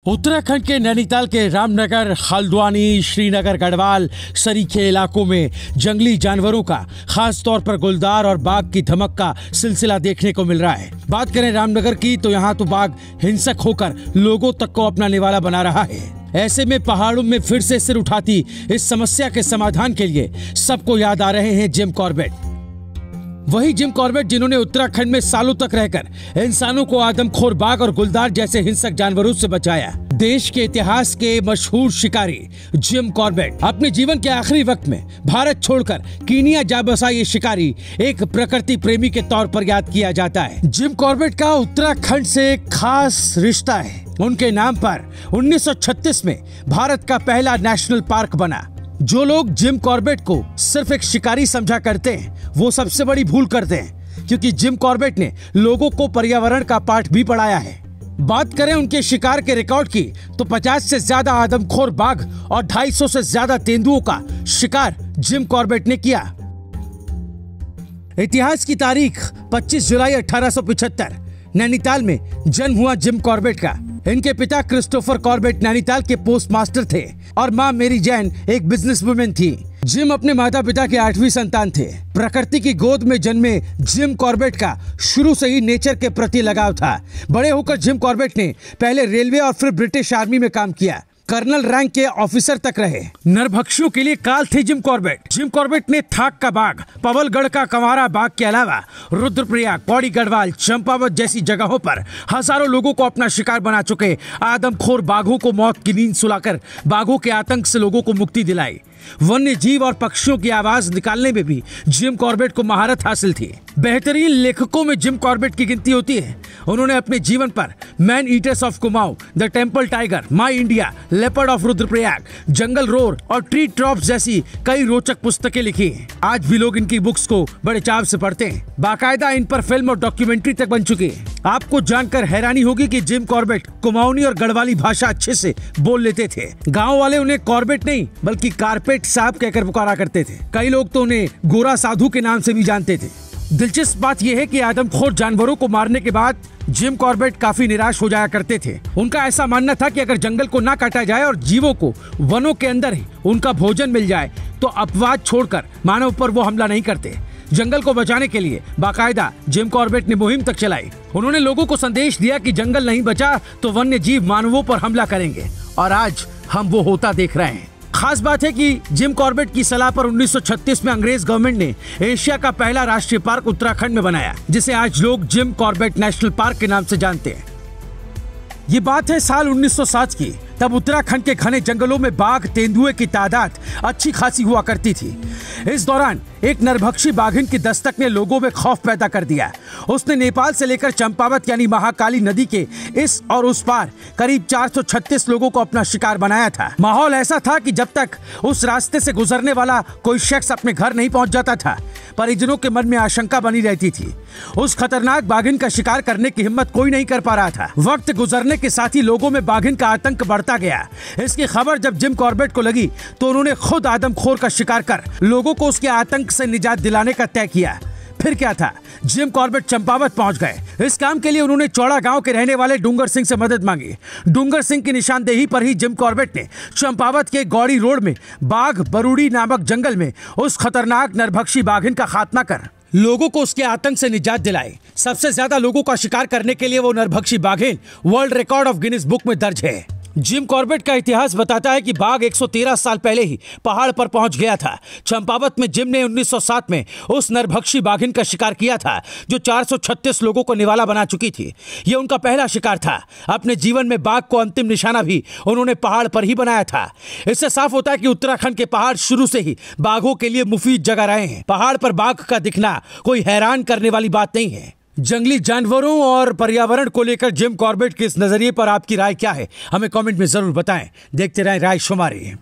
उत्तराखंड के नैनीताल के रामनगर, हल्द्वानी, श्रीनगर, गढ़वाल, सरीखे इलाकों में जंगली जानवरों का, खास तौर पर गुलदार और बाघ की धमक का सिलसिला देखने को मिल रहा है। बात करें रामनगर की तो यहाँ तो बाघ हिंसक होकर लोगों तक को अपना निवाला बना रहा है। ऐसे में पहाड़ों में फिर से सिर उठाती इस समस्या के समाधान के लिए सबको याद आ रहे हैं जिम कॉर्बेट। वही जिम कॉर्बेट जिन्होंने उत्तराखंड में सालों तक रहकर इंसानों को आदमखोर बाघ और गुलदार जैसे हिंसक जानवरों से बचाया। देश के इतिहास के मशहूर शिकारी जिम कॉर्बेट अपने जीवन के आखिरी वक्त में भारत छोड़कर कीनिया जा बसा ये शिकारी एक प्रकृति प्रेमी के तौर पर याद किया जाता है। जिम कॉर्बेट का उत्तराखंड से एक खास रिश्ता है। उनके नाम पर 1936 में भारत का पहला नेशनल पार्क बना। जो लोग जिम कॉर्बेट को सिर्फ एक शिकारी समझा करते हैं वो सबसे बड़ी भूल करते हैं, क्योंकि जिम कॉर्बेट ने लोगों को पर्यावरण का पाठ भी पढ़ाया है। बात करें उनके शिकार के रिकॉर्ड की तो 50 से ज्यादा आदमखोर बाघ और 250 से ज्यादा तेंदुओं का शिकार जिम कॉर्बेट ने किया। इतिहास की तारीख 25 जुलाई 1875 नैनीताल में जन्म हुआ जिम कॉर्बेट का। इनके पिता क्रिस्टोफर कॉर्बेट नैनीताल के पोस्टमास्टर थे और मां मेरी जैन एक बिजनेसवुमन थी। जिम अपने माता पिता के 8वीं संतान थे। प्रकृति की गोद में जन्मे जिम कॉर्बेट का शुरू से ही नेचर के प्रति लगाव था। बड़े होकर जिम कॉर्बेट ने पहले रेलवे और फिर ब्रिटिश आर्मी में काम किया। कर्नल रैंक के ऑफिसर तक रहे। नरभक्षियों के लिए काल थे जिम कॉर्बेट। जिम कॉर्बेट ने थाक का बाघ, पवलगढ़ का कंवारा बाघ के अलावा रुद्रप्रयाग, पौड़ी, गढ़वाल, चंपावत जैसी जगहों पर हजारों लोगों को अपना शिकार बना चुके आदमखोर बाघों को मौत की नींद सुलाकर बाघों के आतंक से लोगों को मुक्ति दिलाई। वन्य जीव और पक्षियों की आवाज निकालने में भी जिम कॉर्बेट को महारत हासिल थी। बेहतरीन लेखकों में जिम कॉर्बेट की गिनती होती है। उन्होंने अपने जीवन पर man eaters of Kumaon, the temple tiger, my India, leopard of Rudraprayag, jungle roar और ट्री ट्रॉप्स जैसी कई रोचक पुस्तकें लिखी हैं। आज भी लोग इनकी बुक्स को बड़े चाव से पढ़ते हैं। बाकायदा इन पर फिल्म और डॉक्यूमेंट्री तक बन चुकी है। आपको जानकर हैरानी होगी कि जिम कॉर्बेट कुमाऊनी और गढ़वाली भाषा अच्छे से बोल लेते थे। गाँव वाले उन्हें कॉर्बेट नहीं बल्कि कारपेट साहब कहकर पुकारा करते थे। कई लोग तो उन्हें गोरा साधु के नाम से भी जानते थे। दिलचस्प बात यह है कि आदमखोर जानवरों को मारने के बाद जिम कॉर्बेट काफी निराश हो जाया करते थे। उनका ऐसा मानना था कि अगर जंगल को ना काटा जाए और जीवों को वनों के अंदर ही उनका भोजन मिल जाए तो अपवाद छोड़कर मानव पर वो हमला नहीं करते। जंगल को बचाने के लिए बाकायदा जिम कॉर्बेट ने मुहिम तक चलाई। उन्होंने लोगों को संदेश दिया कि जंगल नहीं बचा तो वन्य जीव मानवों पर हमला करेंगे, और आज हम वो होता देख रहे हैं। खास बात है कि जिम कॉर्बेट की सलाह पर 1936 में अंग्रेज गवर्नमेंट ने एशिया का पहला राष्ट्रीय पार्क उत्तराखंड में बनाया, जिसे आज लोग जिम कॉर्बेट नेशनल पार्क के नाम से जानते हैं। ये बात है साल 1907 की। तब उत्तराखंड के घने जंगलों में बाघ, तेंदुए की तादाद अच्छी खासी हुआ करती थी। इस दौरान एक नरभक्षी बाघिन की दस्तक ने लोगों में खौफ पैदा कर दिया। उसने नेपाल से लेकर चंपावत यानी महाकाली नदी के इस और उस पार करीब 436 लोगों को अपना शिकार बनाया था। माहौल ऐसा था कि जब तक उस रास्ते से गुजरने वाला कोई शख्स अपने घर नहीं पहुंच जाता था, परिजनों के मन में आशंका बनी रहती थी। उस खतरनाक बाघिन का शिकार करने की हिम्मत कोई नहीं कर पा रहा था। वक्त गुजरने के साथ ही लोगों में बाघिन का आतंक बढ़ता गया। इसकी खबर जब जिम कॉर्बेट को लगी तो उन्होंने खुद आदमखोर का शिकार कर लोगों को उसके आतंक से निजात दिलाने का तय किया। फिर क्या था, जिम कॉर्बेट चंपावत पहुंच गए। इस काम के लिए उन्होंने चौड़ा गांव के रहने वाले डूंगर सिंह से मदद मांगी। डूंगर सिंह की निशानदेही पर ही जिम कॉर्बेट ने चंपावत के गौड़ी रोड में बाघ बरूडी नामक जंगल में उस खतरनाक नरभक्षी बाघिन का खात्मा कर लोगों को उसके आतंक से निजात दिलाई। सबसे ज्यादा लोगों का शिकार करने के लिए वो नरभक्षी बाघिन world record of Guinness book में दर्ज है। जिम कॉर्बेट का इतिहास बताता है कि बाघ 113 साल पहले ही पहाड़ पर पहुंच गया था। चंपावत में जिम ने 1907 में उस नरभक्षी बाघिन का शिकार किया था जो 436 लोगों को निवाला बना चुकी थी। यह उनका पहला शिकार था। अपने जीवन में बाघ को अंतिम निशाना भी उन्होंने पहाड़ पर ही बनाया था। इससे साफ होता है कि उत्तराखंड के पहाड़ शुरू से ही बाघों के लिए मुफीद जगह रहे हैं। पहाड़ पर बाघ का दिखना कोई हैरान करने वाली बात नहीं है। जंगली जानवरों और पर्यावरण को लेकर जिम कॉर्बेट के इस नजरिए पर आपकी राय क्या है, हमें कमेंट में जरूर बताएं। देखते रहें राय शुमारी।